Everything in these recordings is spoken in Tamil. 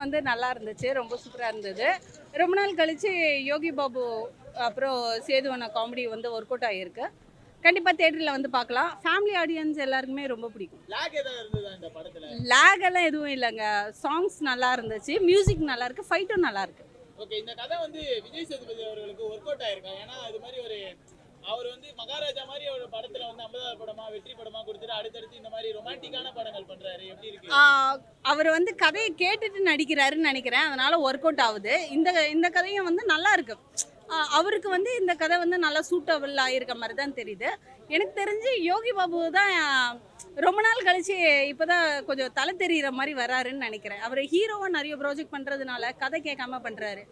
வந்து நல்லா இருந்துச்சு. ரொம்ப சூப்பரா இருந்தது. ரொம்ப நாள் கழிச்சு யோகி பாபு அப்புறம் சேதுவன காமெடி வந்து ஒர்க் அவுட் ஆகியிருக்கு. கண்டிப்பா தியேட்டர்ல வந்து பார்க்கலாம். ஃபேமிலி ஆடியன்ஸ் எல்லாருக்குமே ரொம்ப பிடிக்கும். லாக் ஏதாவது இருந்ததா இந்த படத்துல? லேக் எல்லாம் எதுவும் இல்லங்க. சாங்ஸ் நல்லா இருந்துச்சு. மியூசிக் நல்லா இருக்கு. ஃபைட்டும் நல்லா இருக்கு. ஓகே, இந்த கதை வந்து விஜய் சேதுபதி அவர்களுக்கு ஒர்க் அவுட் ஆயிருக்கா? ஏன்னா அது மாதிரி ஒரு அவர் வந்து மகாராஜா மாதிரி ஒரு படத்துல வந்து 50வது படமா வெற்றி படமா கொடுத்துட்டு அடுத்தடுத்து இந்த மாதிரி ரொமான்டிக்கான படங்கள் பண்றாரு. எப்படி இருக்கு? அவர் வந்து கதையை கேட்டுட்டு நடிக்கிறாருன்னு நினைக்கிறேன். அதனால ஒர்க் அவுட் ஆகுது. இந்த இந்த கதையும் வந்து நல்லா இருக்கு. அவருக்கு வந்து இந்த கதை வந்து நல்லா சூட்டபிள் ஆகியிருக்க மாதிரி தான் தெரியுது. எனக்கு தெரிஞ்சு யோகி பாபு தான் ரொம்ப நாள் கழிச்சு இப்போதான் கொஞ்சம் தலை தெரிகிற மாதிரி வராருன்னு நினைக்கிறேன். அவர் ஹீரோவாக நிறைய ப்ராஜெக்ட் பண்ணுறதுனால கதை கேட்காம பண்ணுறாரு.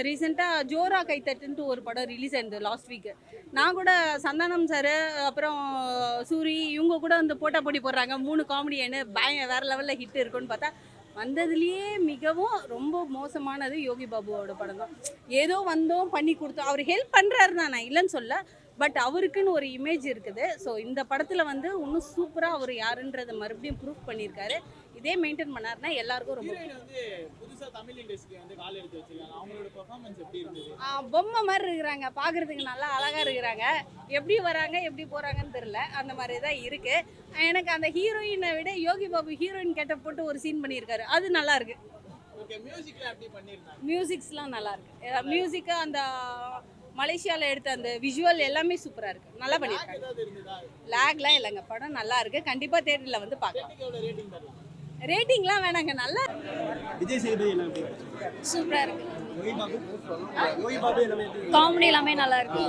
ரீசெண்டாக ஜோரா கைத்தட்டுன்ட்டு ஒரு படம் ரிலீஸ் ஆயிருந்தது லாஸ்ட் வீக்கு. நான் கூட சந்தானம் சார் அப்புறம் சூரி இவங்க கூட வந்து போட்டா போட்டி போடுறாங்க 3 காமெடியன்னு வேறு லெவலில் ஹிட் இருக்குன்னு பார்த்தா வந்ததுலேயே மிகவும் ரொம்ப மோசமானது யோகி பாபுவோட படம் தான். ஏதோ வந்தோம் பண்ணி கொடுத்தோம். அவர் ஹெல்ப் பண்ணுறாரு தான், நான் இல்லைன்னு சொல்ல. பட் அவருக்குன்னு ஒரு இமேஜ் இருக்குது. ஸோ இந்த படத்தில் வந்து இன்னும் சூப்பராக அவர் யாருன்றதை மறுபடியும் ப்ரூஃப் பண்ணியிருக்காரு. இதே மெயின்டைன் பண்ணாருன்னா எல்லாருக்கும் ரொம்ப ஹீரோயின் வந்து புதுசா தமிழ் இண்டஸ்ட்ரி வந்து கால் எடுத்து வச்சிருக்காங்க. அவங்களோட பெர்ஃபார்மன்ஸ் எப்படி இருந்தது? பொம்மை மாதிரி இருக்கிறாங்க. பார்க்குறதுக்கு நல்லா அழகாக இருக்கிறாங்க. எப்படி வராங்க எப்படி போகிறாங்கன்னு தெரில. அந்த மாதிரி தான் இருக்குது. எனக்கு அந்த ஹீரோயினை விட யோகி பாபு ஹீரோயின் கெட்டப் போட்டு ஒரு சீன் பண்ணியிருக்காரு. அது நல்லா இருக்கு. ஓகே, மியூசிக்ல எப்படி பண்ணிருந்தாங்க? மியூசிக்ஸ்லாம் நல்லா இருக்கு. மியூசிக்கு அந்த மலேசியாவில் எடுத்த அந்த விஷுவல் எல்லாமே சூப்பராக இருக்குது. நல்லா பண்ணியிருக்காங்க. ஏதாவது இருந்ததா? லேக்லாம் இல்லைங்க. படம் நல்லா இருக்குது. கண்டிப்பாக தேட்டரில் வந்து பார்க்கலாம். எவ்வளவு ரேட்டிங் தரலாம்? ரேட்டிங்லாம் வேணாங்க. நல்லா விஜய் சேதுபதி எல்லாம் எப்படி? சூப்பராக இருக்கு. யோகி பாபு எல்லாமே எப்படி? காமெடி எல்லாமே நல்லா இருக்கு.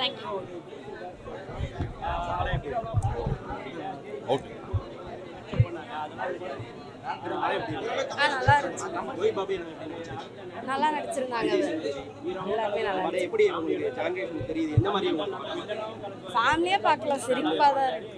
தேங்க்யூ. ஓகே. நல்லா இருந்துச்சு. யோகி பாபு எல்லாம் எப்படி? நல்லா நடிச்சிருந்தாங்க. எல்லாருமே நல்லா படம் எப்படி உங்களுக்கு ஜான்ரேஷன் தெரியுது? என்ன மாதிரி ஃபேமிலியாக பார்க்கலாம். சிரிப்பாக தான் இருக்கு.